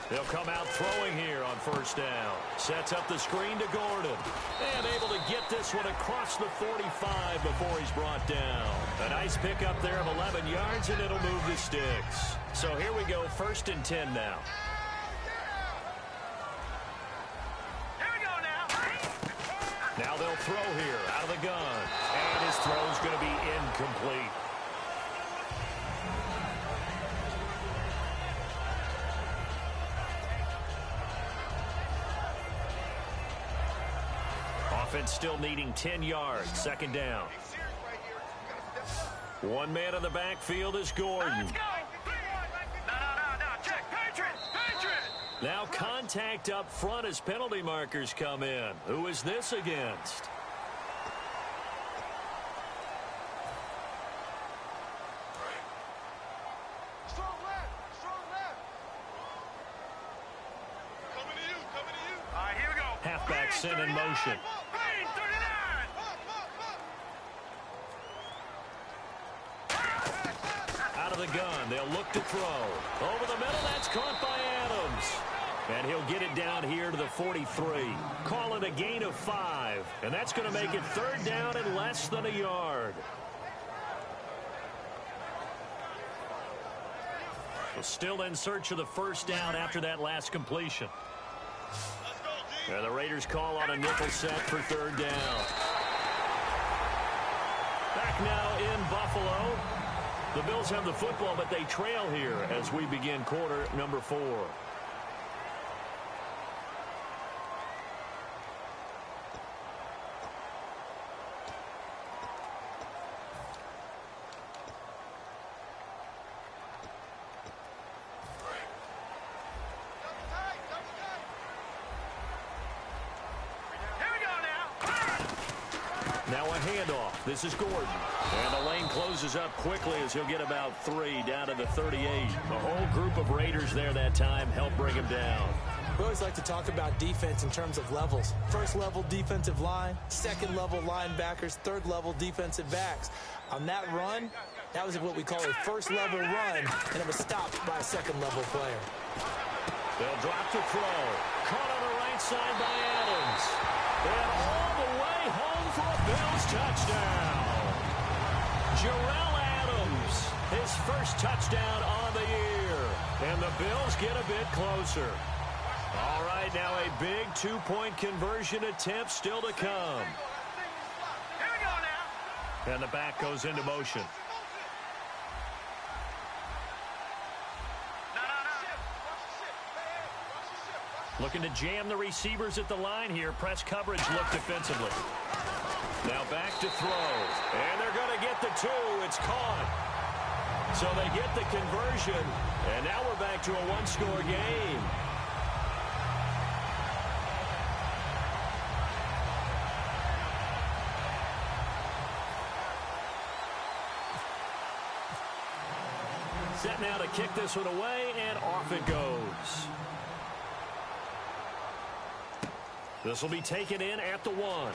They'll come out throwing here on first down. Sets up the screen to Gordon. And able to get this one across the 45 before he's brought down. A nice pickup there of 11 yards, and it'll move the sticks. So here we go, 1st and 10 now. Now they'll throw here out of the gun. And his throw's going to be incomplete. Offense still needing 10 yards. 2nd down. One man in the backfield is Gordon. Let's go. No. Check. Patriot. Now contact up front as penalty markers come in. Who is this against? Strong left. Coming to you. All right, here we go. Halfback sent in motion. Green, 39. Out of the gun. They'll look to throw. Over the middle. That's caught by Adams. And he'll get it down here to the 43. Call it a gain of 5. And that's going to make it 3rd down and less than a yard. Still in search of the 1st down after that last completion. And the Raiders call on a nickel set for 3rd down. Back now in Buffalo. The Bills have the football, but they trail here as we begin quarter number 4. Now a handoff. This is Gordon. And the lane closes up quickly as he'll get about 3 down to the 38. The whole group of Raiders there that time helped bring him down. We always like to talk about defense in terms of levels. 1st level defensive line, 2nd level linebackers, 3rd level defensive backs. On that run, that was what we call a 1st level run, and it was stopped by a 2nd level player. They'll drop to throw. Caught on the right side by Adams. And all the way home for a Bills touchdown. Jarrell Adams, his 1st touchdown on the year. And the Bills get a bit closer. All right, now a big 2-point conversion attempt still to come. Here we go now. And the back goes into motion. Looking to jam the receivers at the line here. Press coverage look defensively. Now back to throw. And they're going to get the 2. It's caught. So they get the conversion. And now we're back to a 1-score game. Set now to kick this one away, and off it goes. This will be taken in at the 1.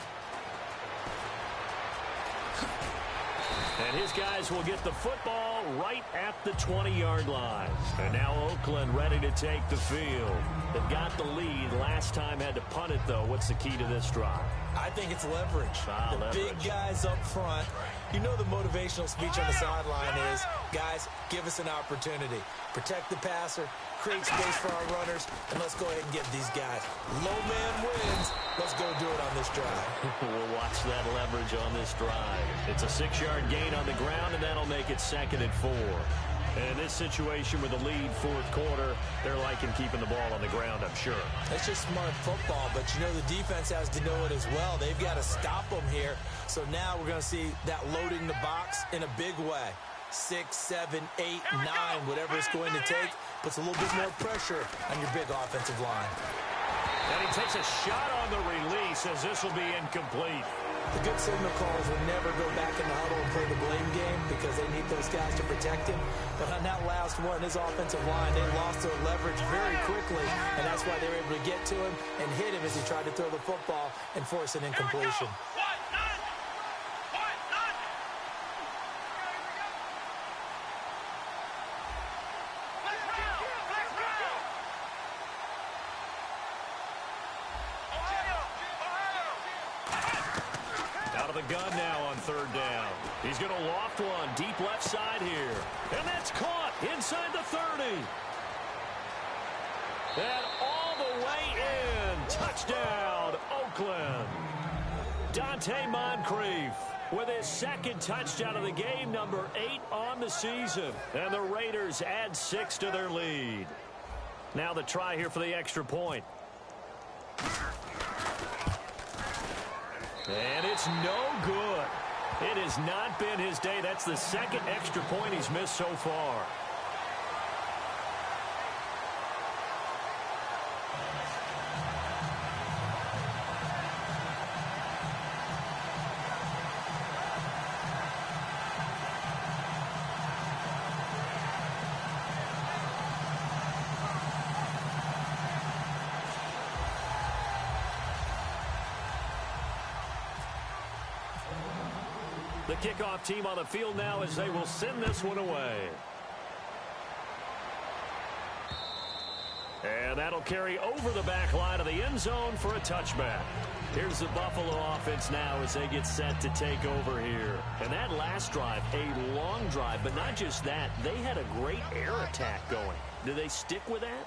And his guys will get the football right at the 20-yard line. And now Oakland ready to take the field. They've got the lead. Last time had to punt it, though. What's the key to this drive? I think it's leverage. The big guys up front. You know the motivational speech on the sideline is, guys, give us an opportunity. Protect the passer, create space for our runners, and let's go ahead and get these guys. Low man wins. let's go do it on this drive. We'll watch that leverage on this drive. It's a 6-yard gain on the ground, and that'll make it 2nd and 4. In this situation with the lead 4th quarter, they're liking keeping the ball on the ground, I'm sure. It's just smart football, but you know the defense has to know it as well. They've got to stop them here. So now we're going to see that loading the box in a big way. 6, 7, 8, 9, whatever it's going to take, puts a little bit more pressure on your big offensive line. And he takes a shot on the release as this will be incomplete. The good signal callers will never go back in the huddle and play the blame game because they need those guys to protect him. But on that last one, his offensive line, they lost their leverage very quickly, and that's why they were able to get to him and hit him as he tried to throw the football and force an incompletion. Gun now on 3rd down. He's going to loft one deep left side here. And that's caught inside the 30. And all the way in. Touchdown, Oakland. Dante Moncrief with his 2nd touchdown of the game, number 8 on the season. And the Raiders add 6 to their lead. Now the try here for the extra point. And it's no good. It has not been his day. That's the 2nd extra point he's missed so far. The kickoff team on the field now as they will send this one away. And that'll carry over the back line of the end zone for a touchback. Here's the Buffalo offense now as they get set to take over here. And that last drive, a long drive, but not just that. They had a great air attack going. Do they stick with that?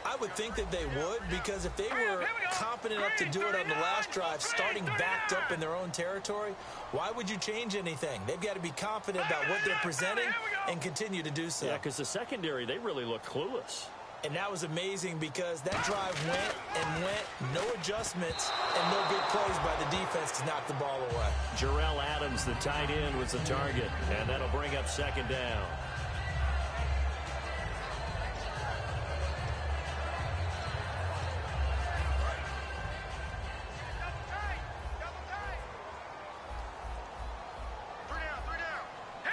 I would think that they would, because if they were confident enough to do it on the last drive, starting backed up in their own territory, why would you change anything? They've got to be confident about what they're presenting and continue to do so. Yeah, because the secondary, they really look clueless. And that was amazing because that drive went and went, no adjustments, and no big plays by the defense to knock the ball away. Jarrell Adams, the tight end, was the target, and that'll bring up 2nd down.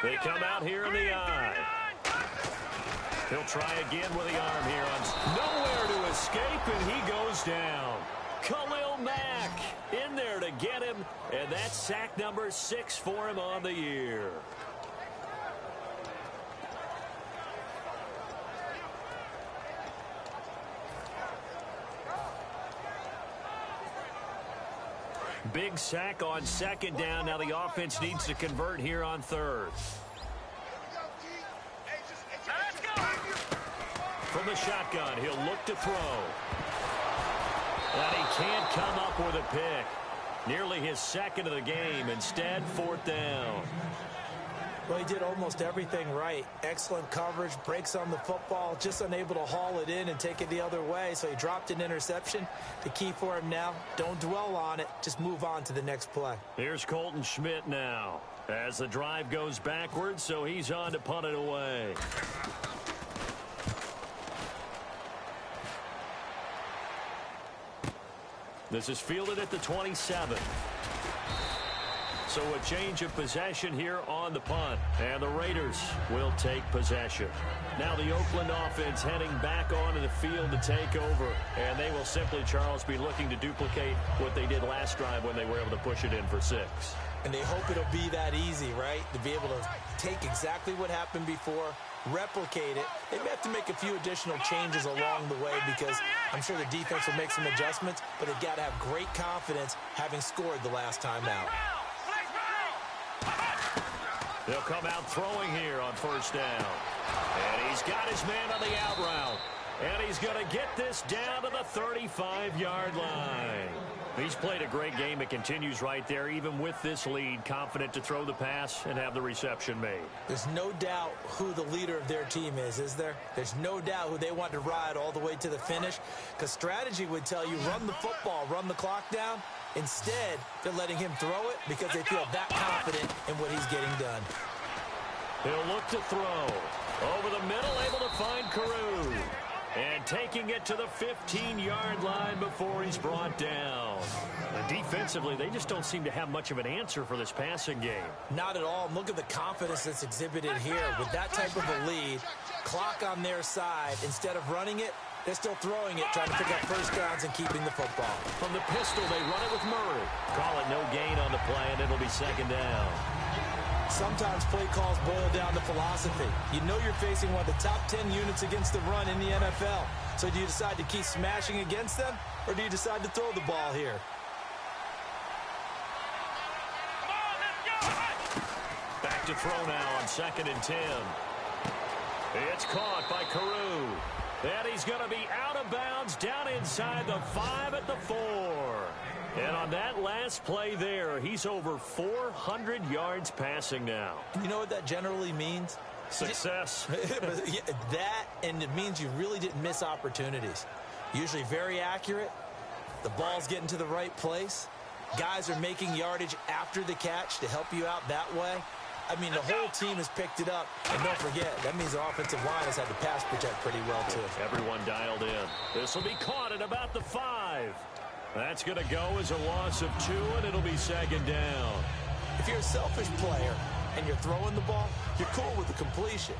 They come out here in the eye. He'll try again with the arm here. Nowhere to escape, and he goes down. Khalil Mack in there to get him, and that's sack number 6 for him on the year. Big sack on 2nd down. Now the offense needs to convert here on 3rd. From the shotgun, he'll look to throw. And he can't come up with a pick. Nearly his 2nd of the game. Instead, 4th down. Well, he did almost everything right. Excellent coverage, breaks on the football, just unable to haul it in and take it the other way. So he dropped an interception. The key for him now, don't dwell on it. Just move on to the next play. Here's Colton Schmidt now as the drive goes backwards, so he's on to punt it away. This is fielded at the 27. So a change of possession here on the punt. And the Raiders will take possession. Now the Oakland offense heading back onto the field to take over. And they will simply, Charles, be looking to duplicate what they did last drive when they were able to push it in for 6. And they hope it'll be that easy, right? To be able to take exactly what happened before, replicate it. They may have to make a few additional changes along the way because I'm sure the defense will make some adjustments, but they've got to have great confidence having scored the last time out. They'll come out throwing here on 1st down. And he's got his man on the out route. And he's going to get this down to the 35-yard line. He's played a great game. It continues right there, even with this lead, confident to throw the pass and have the reception made. There's no doubt who the leader of their team is there? There's no doubt who they want to ride all the way to the finish, because strategy would tell you run the football, run the clock down. Instead, they're letting him throw it because they feel that confident in what he's getting done. He'll look to throw. Over the middle, able to find Carew. And taking it to the 15-yard line before he's brought down. And defensively, they just don't seem to have much of an answer for this passing game. Not at all. Look at the confidence that's exhibited here. With that type of a lead, clock on their side, instead of running it, they're still throwing it, trying to pick up first downs and keeping the football. From the pistol, they run it with Murray. Call it no gain on the play, and it'll be second down. Sometimes play calls boil down to philosophy. You know you're facing one of the top 10 units against the run in the NFL. So do you decide to keep smashing against them, or do you decide to throw the ball here? Back to throw now on 2nd and 10. It's caught by Carew. And he's going to be out of bounds down inside the 5 at the 4. And on that last play there, he's over 400 yards passing now. And you know what that generally means? Success. That, and it means you really didn't miss opportunities. Usually very accurate. The ball's getting to the right place. Guys are making yardage after the catch to help you out that way. I mean, the whole team has picked it up. And don't forget, that means the offensive line has had to pass protect pretty well, too. Everyone dialed in. This will be caught at about the 5. That's going to go as a loss of 2, and it'll be second down. If you're a selfish player and you're throwing the ball, you're cool with the completion.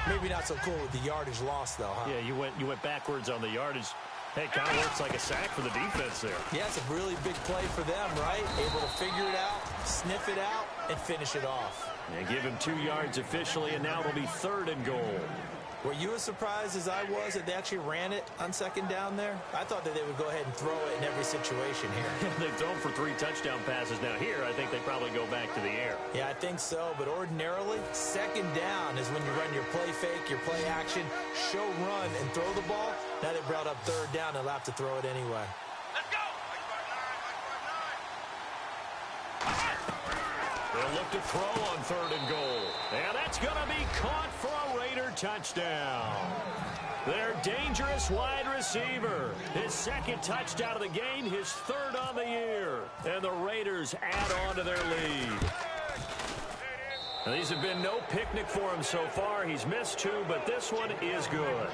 Maybe not so cool with the yardage loss, though, huh? Yeah, you went backwards on the yardage. Hey, kind of works like a sack for the defense there. Yeah, it's a really big play for them, right? Able to figure it out, sniff it out, and finish it off. And give him 2 yards officially, and now it'll be 3rd and goal. Were you as surprised as I was that they actually ran it on 2nd down there? I thought that they would go ahead and throw it in every situation here. They've thrown for 3 touchdown passes. Now here, I think they probably go back to the air. Yeah, I think so. But ordinarily, 2nd down is when you run your play fake, your play action, show run, and throw the ball. Now they brought up 3rd down. They'll have to throw it anyway. Let's go! They'll look to throw on 3rd and goal. And that's going to be caught for a Raider touchdown. Their dangerous wide receiver. His 2nd touchdown of the game, his 3rd on the year. And the Raiders add on to their lead. Now, these have been no picnic for him so far. He's missed 2, but this one is good.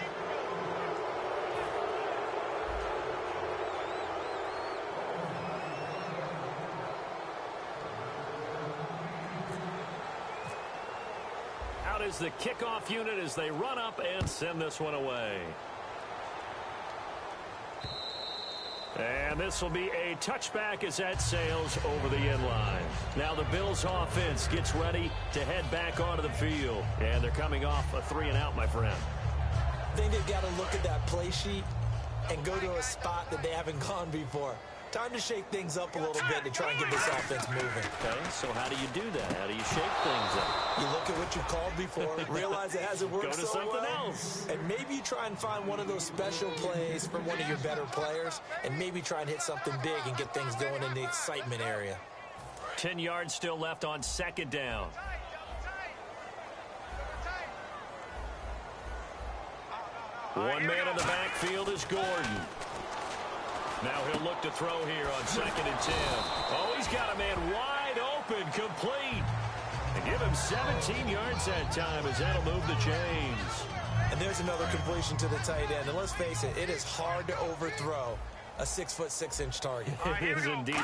Is the kickoff unit as they run up and send this one away. And this will be a touchback as that sails over the end line. Now the Bills offense gets ready to head back onto the field. And they're coming off a 3-and-out, my friend. I think they've got to look at that play sheet and go to a spot that they haven't gone before. Time to shake things up a little bit to try and get this offense moving. Okay, so how do you do that? How do you shake things up? You look at what you've called before, realize it hasn't worked so well. Go to something else. And maybe you try and find one of those special plays from one of your better players, and maybe try and hit something big and get things going in the excitement area. 10 yards still left on 2nd down. One man in the backfield is Gordon. Now he'll look to throw here on 2nd and 10. Oh, he's got a man wide open, complete. And give him 17 yards that time as that'll move the chains. And there's another completion to the tight end. And let's face it, it is hard to overthrow a 6'6" target. It is indeed.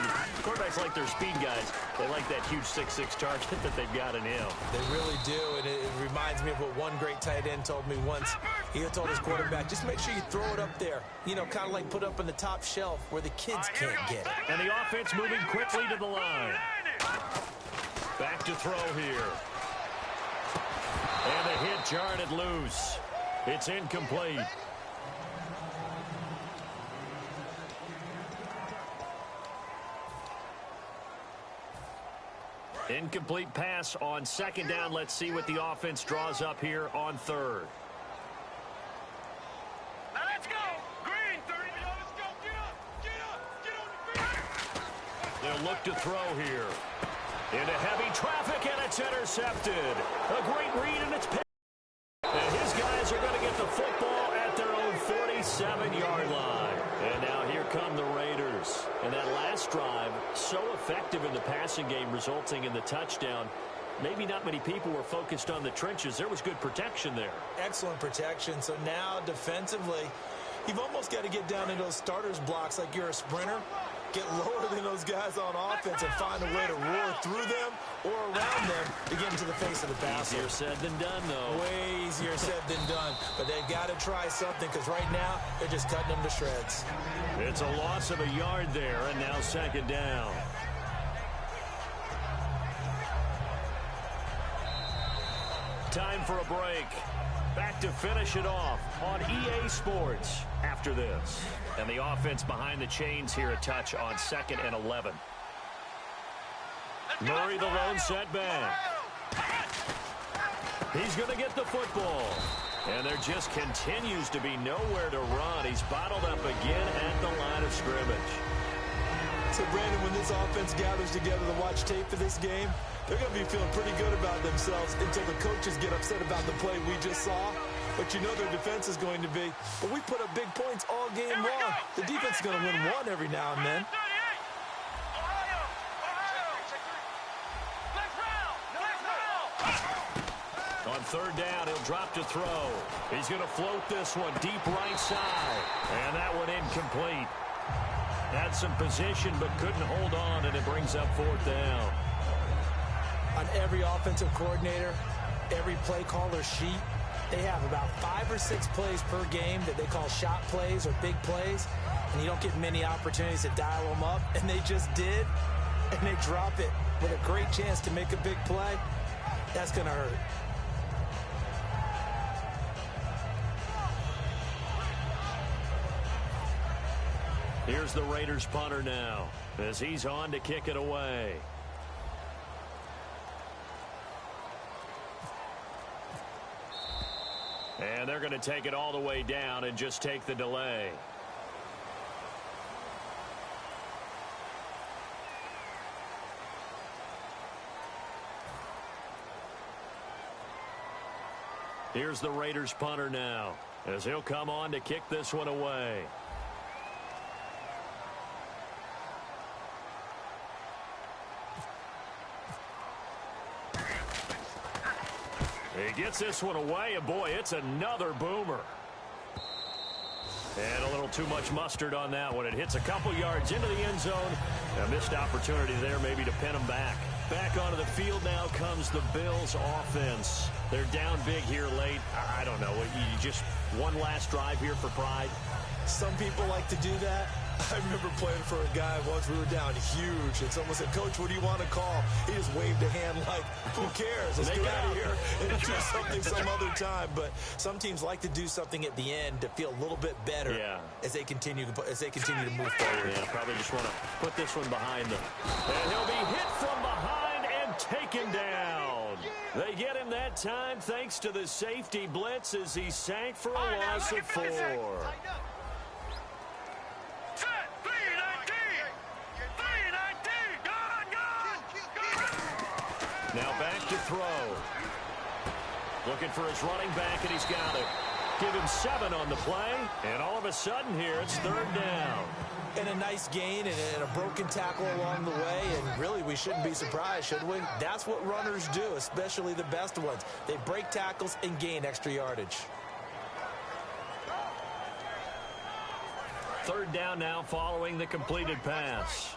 Quarterbacks like their speed guys. They like that huge 6'6" target that they've got in him. They really do, and it reminds me of what one great tight end told me once. He told his quarterback, just make sure you throw it up there. You know, kind of like put up on the top shelf where the kids can't get it. And the offense moving quickly to the line. Back to throw here. And the hit jarred it loose. It's incomplete. Incomplete pass on 2nd down. Let's see what the offense draws up here on 3rd. They'll look to throw here. Into heavy traffic, and it's intercepted. A great read, and it's picked. And his guys are going to get the football at their own 47-yard line. And now here come the Raiders. And that last drive, so effective in the passing game, resulting in the touchdown. Maybe not many people were focused on the trenches. There was good protection there. Excellent protection. So now defensively, you've almost got to get down in those starters blocks like you're a sprinter. Get lower than those guys on offense and find a way to roar through them or around them to get into the face of the passer. Easier said than done, though. Way easier said than done. But they've got to try something because right now they're just cutting them to shreds. It's a loss of a yard there, and now second down. Time for a break. Back to finish it off on EA Sports after this. And the offense behind the chains here, a touch on 2nd and 11. Murray the lone setback. He's going to get the football. And there just continues to be nowhere to run. He's bottled up again at the line of scrimmage. So, Brandon, when this offense gathers together to watch tape for this game, they're going to be feeling pretty good about themselves until the coaches get upset about the play we just saw. But you know their defense is going to be. But we put up big points all game long. The defense is going to win one every now and then. On third down, he'll drop to throw. He's going to float this one deep right side. And that one incomplete. Had some position but couldn't hold on, and it brings up fourth down. On every offensive coordinator, every play caller sheet, they have about 5 or 6 plays per game that they call shot plays or big plays, and you don't get many opportunities to dial them up, and they just did, and they drop it with a great chance to make a big play. That's going to hurt. Here's the Raiders punter now as he's on to kick it away. And they're going to take it all the way down and just take the delay. Here's the Raiders punter now as he'll come on to kick this one away. He gets this one away, and boy, it's another boomer. And a little too much mustard on that one. It hits a couple yards into the end zone. A missed opportunity there maybe to pin them back. Back onto the field now comes the Bills offense. They're down big here late. I don't know. You just one last drive here for pride. Some people like to do that. I remember playing for a guy once. We were down huge, and someone said, "Coach, what do you want to call?" He just waved a hand like, "Who cares? Let's get out of here and do something some other time." But some teams like to do something at the end to feel a little bit better as they continue to move forward. Yeah, probably just want to put this one behind them. And he'll be hit from behind and taken down. They get him that time thanks to the safety blitz as he sank for a loss of 4. Now back to throw. Looking for his running back, and he's got it. Give him 7 on the play, and all of a sudden here, it's third down. And a nice gain and a broken tackle along the way, and really we shouldn't be surprised, should we? That's what runners do, especially the best ones. They break tackles and gain extra yardage. Third down now following the completed pass.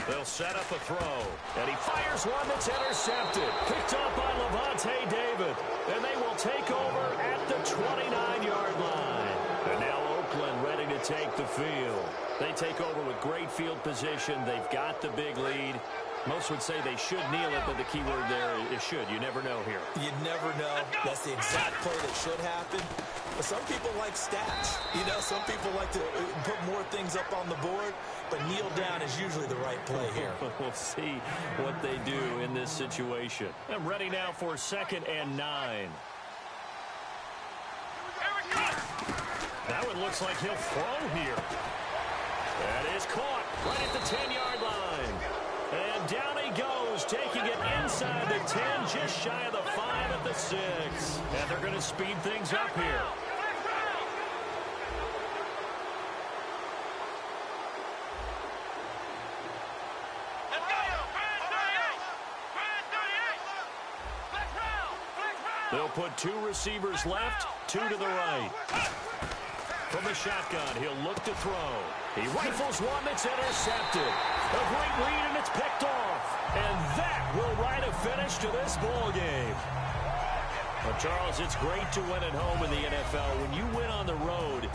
They'll set up a throw, and he fires one that's intercepted. Picked up by Levante David, and they will take over at the 29-yard line. And now Oakland ready to take the field. They take over with great field position. They've got the big lead. Most would say they should kneel it, but the key word there is should. You never know here. You never know. That's the exact play that should happen. But some people like stats. You know, some people like to put more things up on the board. but kneel down is usually the right play here. We'll see what they do in this situation. I'm ready now for 2nd and 9. That one looks like he'll throw here. That is caught right at the 10-yard line. And down he goes, taking it inside the 10, just shy of the 5 at the 6. And they're going to speed things up here. They'll put 2 receivers left, 2 to the right. From the shotgun, he'll look to throw. He rifles one that's intercepted. A great read, and it's picked off. And that will write a finish to this ball game. Well, Charles, it's great to win at home in the NFL. When you win on the road,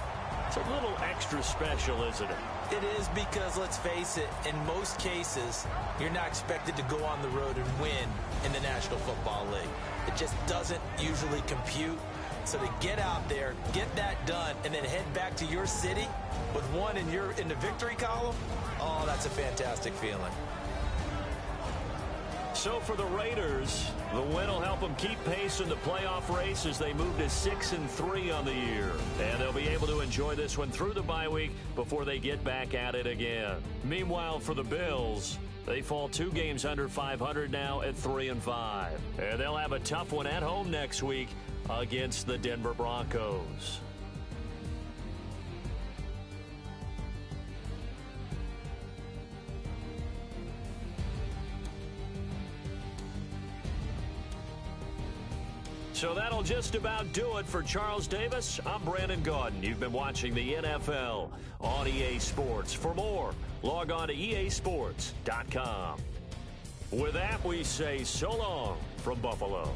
it's a little extra special, isn't it? It is, because, let's face it, in most cases, you're not expected to go on the road and win in the National Football League. It just doesn't usually compute. So to get out there, get that done, and then head back to your city with one in the victory column, oh, that's a fantastic feeling. So for the Raiders, the win will help them keep pace in the playoff race as they move to 6-3 on the year. And they'll be able to enjoy this one through the bye week before they get back at it again. Meanwhile, for the Bills, they fall 2 games under 500 now at 3-5. And they'll have a tough one at home next week against the Denver Broncos. So that'll just about do it for Charles Davis. I'm Brandon Gaudin. You've been watching the NFL on EA Sports. For more, log on to easports.com. With that, we say so long from Buffalo.